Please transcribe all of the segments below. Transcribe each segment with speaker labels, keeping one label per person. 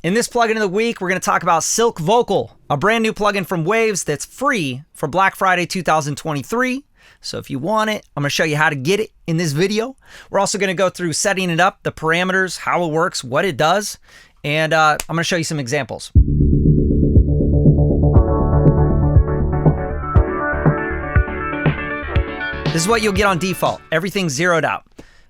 Speaker 1: In this plugin of the week, we're going to talk about Silk Vocal, a brand new plugin from Waves that's free for Black Friday 2023. So if you want it, I'm going to show you how to get it in this video. We're also going to go through setting it up, the parameters, how it works, what it does, and I'm going to show you some examples. This is what you'll get on default. Everything's zeroed out.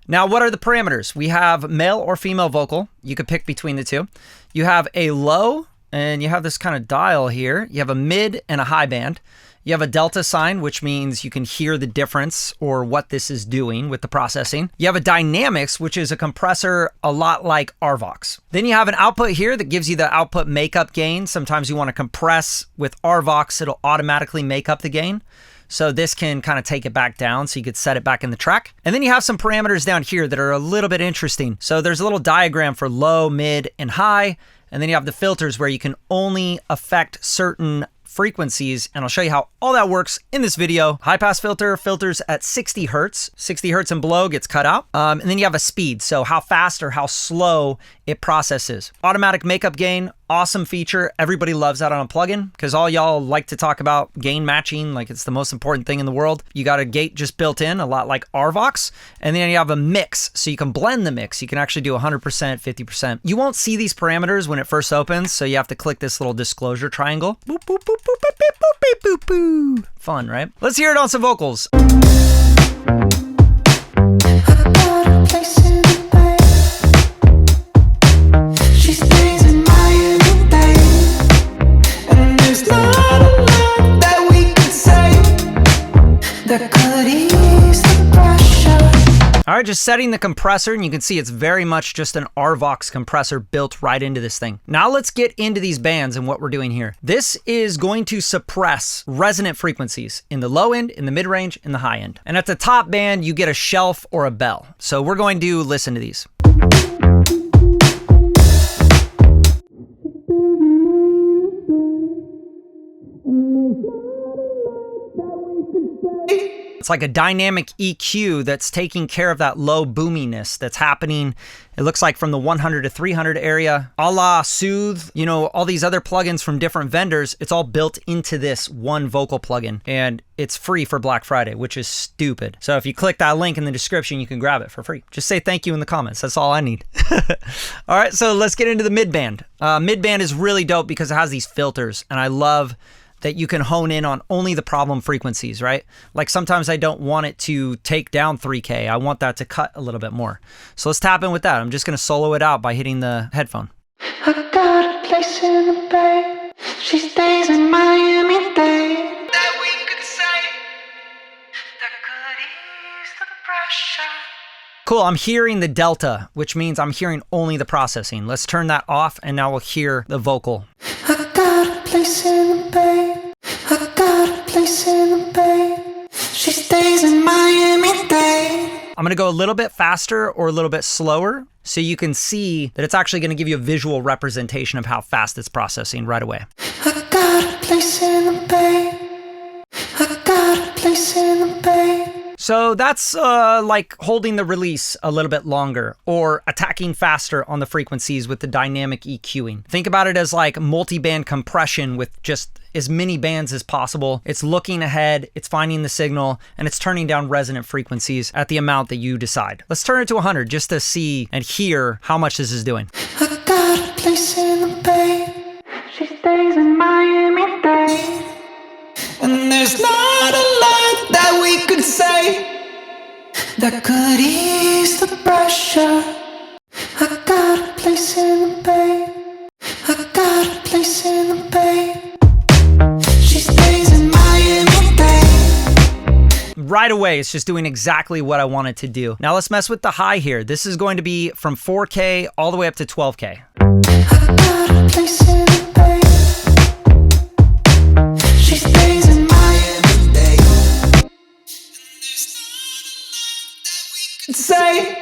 Speaker 1: Now, what are the parameters? We have male or female vocal. You could pick between the two. You have a low, and you have this kind of dial here. You have a mid and a high band. You have a delta sign, which means you can hear the difference or what this is doing with the processing. You have a dynamics, which is a compressor a lot like RVox. Then you have an output here that gives you the output makeup gain. Sometimes you want to compress with RVox, it'll automatically make up the gain. So this can kind of take it back down so you could set it back in the track. And then you have some parameters down here that are a little bit interesting. So there's a little diagram for low, mid, and high. And then you have the filters where you can only affect certain frequencies, and I'll show you how all that works in this video. High pass filter filters at 60 hertz. 60 hertz and below gets cut out. And then you have a speed, so how fast or how slow it processes. Automatic makeup gain, awesome feature. Everybody loves that on a plugin because all y'all like to talk about gain matching like it's the most important thing in the world. You got a gate just built in, a lot like RVox, and then you have a mix, so you can blend the mix. You can actually do 100%, 50%. You won't see these parameters when it first opens, so you have to click this little disclosure triangle. Boop, boop, boop, boop, boop, boop, boop, boop, boop. Fun, right? Let's hear it on some vocals. All right, just setting the compressor, and you can see it's very much just an RVox compressor built right into this thing. Now let's get into these bands and what we're doing here. This is going to suppress resonant frequencies in the low end, in the mid-range, in the high end. And at the top band, you get a shelf or a bell. So we're going to listen to these. It's like a dynamic EQ that's taking care of that low boominess that's happening. It looks like from the 100 to 300 area, a la Soothe, you know, all these other plugins from different vendors. It's all built into this one vocal plugin, and it's free for Black Friday, which is stupid. So if you click that link in the description, you can grab it for free. Just say thank you in the comments. That's all I need. All right, so let's get into the midband. Midband is really dope because it has these filters, and I love that you can hone in on only the problem frequencies, right? Like sometimes I don't want it to take down 3K. I want that to cut a little bit more. So let's tap in with that. I'm just gonna solo it out by hitting the headphone.
Speaker 2: I got a place in the bay. She stays in Miami-Dade. That we could say that could ease the pressure.
Speaker 1: Cool, I'm hearing the delta, which means I'm hearing only the processing. Let's turn that off, and now we'll hear the vocal.
Speaker 2: I got a place in the bay. I got a place in the bay. She stays in Miami-Dade.
Speaker 1: I'm gonna go a little bit faster or a little bit slower so you can see that it's actually gonna give you a visual representation of how fast it's processing right away.
Speaker 2: I got a place in the bay. I got a place in the bay.
Speaker 1: So that's like holding the release a little bit longer or attacking faster on the frequencies with the dynamic EQing. Think about it as like multi-band compression with just as many bands as possible. It's looking ahead, it's finding the signal, and it's turning down resonant frequencies at the amount that you decide. Let's turn it to 100 just to see and hear how much this is doing.
Speaker 2: I got a place in the bay. She stays in Miami-Dade. And there's not a lot that we could say that could ease the pressure. I got a place in the bay. I got a place in the bay. She stays in Miami-Dade.
Speaker 1: Right away, it's just doing exactly what I want it to do. Now let's mess with the high here. This is going to be from 4K all the way up to 12K.
Speaker 2: I got a place in the bay. She stays in Miami-Dade. Say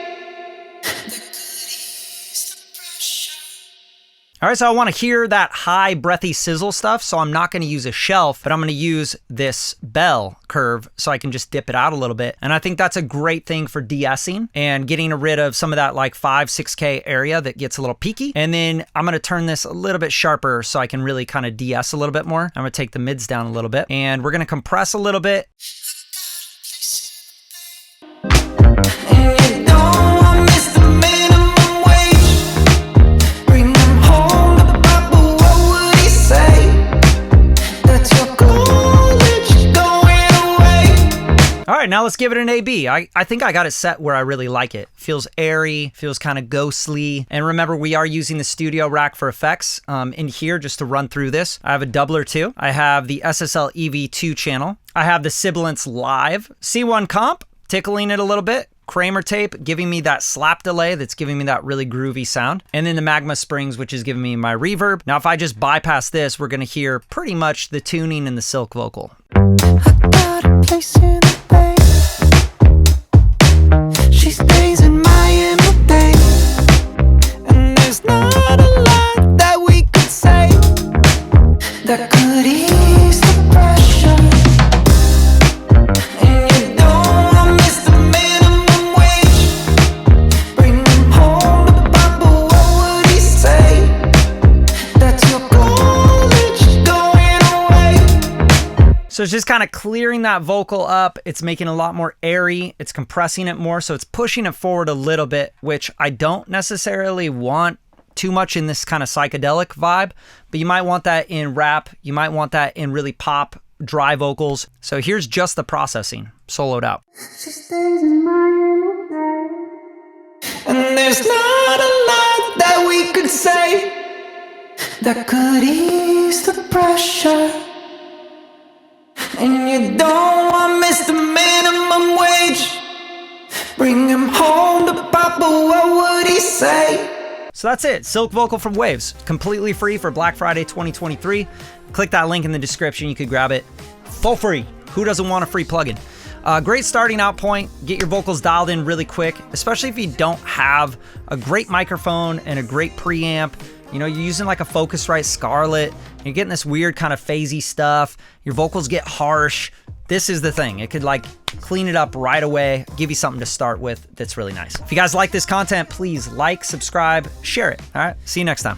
Speaker 1: All right, so I want to hear that high breathy sizzle stuff, so I'm not going to use a shelf, but I'm going to use this bell curve so I can just dip it out a little bit. And I think that's a great thing for de-essing and getting rid of some of that like 5-6K area that gets a little peaky. And then I'm going to turn this a little bit sharper so I can really kind of de-ess a little bit more. I'm going to take the mids down a little bit, and we're going to compress a little bit. All right, now let's give it an AB. I think I got it set where I really like it. Feels airy, feels kind of ghostly. And remember, we are using the studio rack for effects. In here, just to run through this, I have a doubler too. I have the SSL EV2 channel. I have the Sibilance Live. C1 comp, tickling it a little bit. Kramer tape, giving me that slap delay that's giving me that really groovy sound. And then the Magma Springs, which is giving me my reverb. Now, if I just bypass this, we're gonna hear pretty much the tuning and the silk vocal.
Speaker 2: I got a place in the bay. She stays in Miami-Dade, and there's not a lot that we could say that could ease the pressure. And you don't wanna miss the minimum wage. Bring him home to Papa, what would he say? That's your college going away.
Speaker 1: So it's just kind of clearing that vocal up. It's making it a lot more airy. It's compressing it more. So it's pushing it forward a little bit, which I don't necessarily want too much in this kind of psychedelic vibe, but you might want that in rap. You might want that in really pop, dry vocals. So here's just the processing, soloed out.
Speaker 2: She stays in Miami-Dade, and there's not a lot that we could say that could ease the pressure. And you don't want to miss the minimum wage. Bring him home to Papa, what would he say?
Speaker 1: So that's it. Silk vocal from Waves. Completely free for Black Friday 2023. Click that link in the description. You could grab it for free. Who doesn't want a free plugin? Great starting out point. Get your vocals dialed in really quick, especially if you don't have a great microphone and a great preamp. You know, you're using like a Focusrite Scarlett. You're getting this weird kind of phasey stuff. Your vocals get harsh. This is the thing. It could like clean it up right away, give you something to start with that's really nice. If you guys like this content, please like, subscribe, share it. All right, see you next time.